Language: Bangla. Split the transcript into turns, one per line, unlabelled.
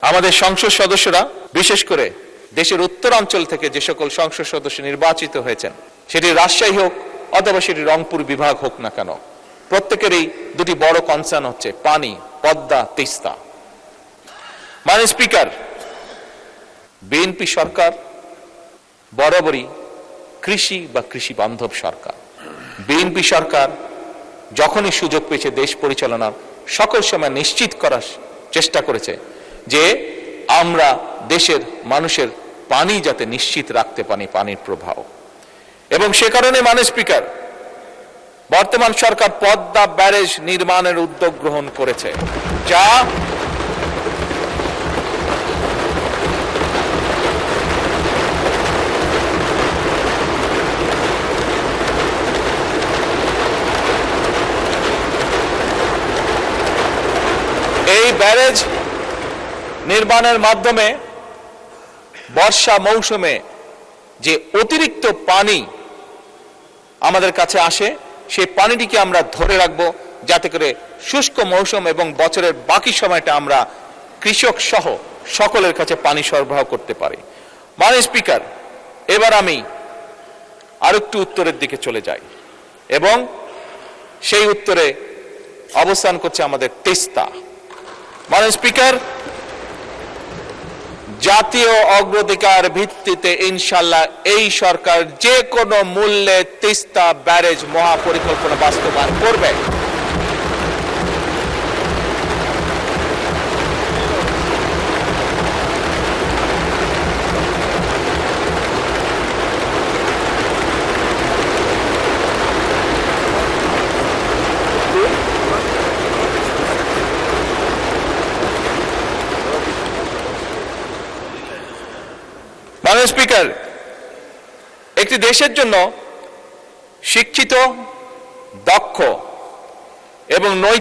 আমাদের সংসদ সদস্যরা বিশেষ করে দেশের উত্তরাঞ্চল থেকে যে সকল সংসদ সদস্য নির্বাচিত হয়েছেন, সেটি রাজশাহী হোক অথবা সেটি রংপুর বিভাগ হোক না কেন, প্রত্যেকেরই দুটি বড় কনসার্ন হচ্ছে পানি, পদ্মা, তিস্তা। মাননীয় স্পিকার, বিএনপি সরকার বরাবরই কৃষি বা কৃষি বান্ধব সরকার। বিএনপি সরকার যখনই সুযোগ পেয়েছে দেশ পরিচালনার সকল সময় নিশ্চিত করার চেষ্টা করেছে যে আমরা দেশের মানুষের পানি যাতে নিশ্চিত রাখতে পারি, পানির প্রবাহ। এবং সে কারণে মাননীয় স্পিকার, বর্তমান সরকার পদ্মা ব্যারেজ নির্মাণের উদ্যোগ গ্রহণ করেছে, যা এই ব্যারেজ নির্মাণের মাধ্যমে বর্ষা মৌসুমে যে অতিরিক্ত পানি আমাদের কাছে আসে, সেই পানিটিকে আমরা ধরে রাখবো, যাতে করে শুষ্ক মৌসুম এবং বছরের বাকি সময়টা আমরা কৃষক সহ সকলের কাছে পানি সরবরাহ করতে পারি। মাননীয় স্পিকার, এবার আমি আরেকটু উত্তরের দিকে চলে যাই এবং সেই উত্তরে অবস্থান করছে আমাদের তিস্তা। মাননীয় স্পিকার, জাতীয় অগ্রাধিকার ভিত্তিতে ইনশাআল্লাহ এই সরকার যে কোনো মূল্যে তিস্তা ব্যারেজ মহাপরিকল্পনা বাস্তবায়ন করবে। মাননীয় স্পিকার, একটি দেশের জন্য শিক্ষিত, দক্ষ এবং নৈতিক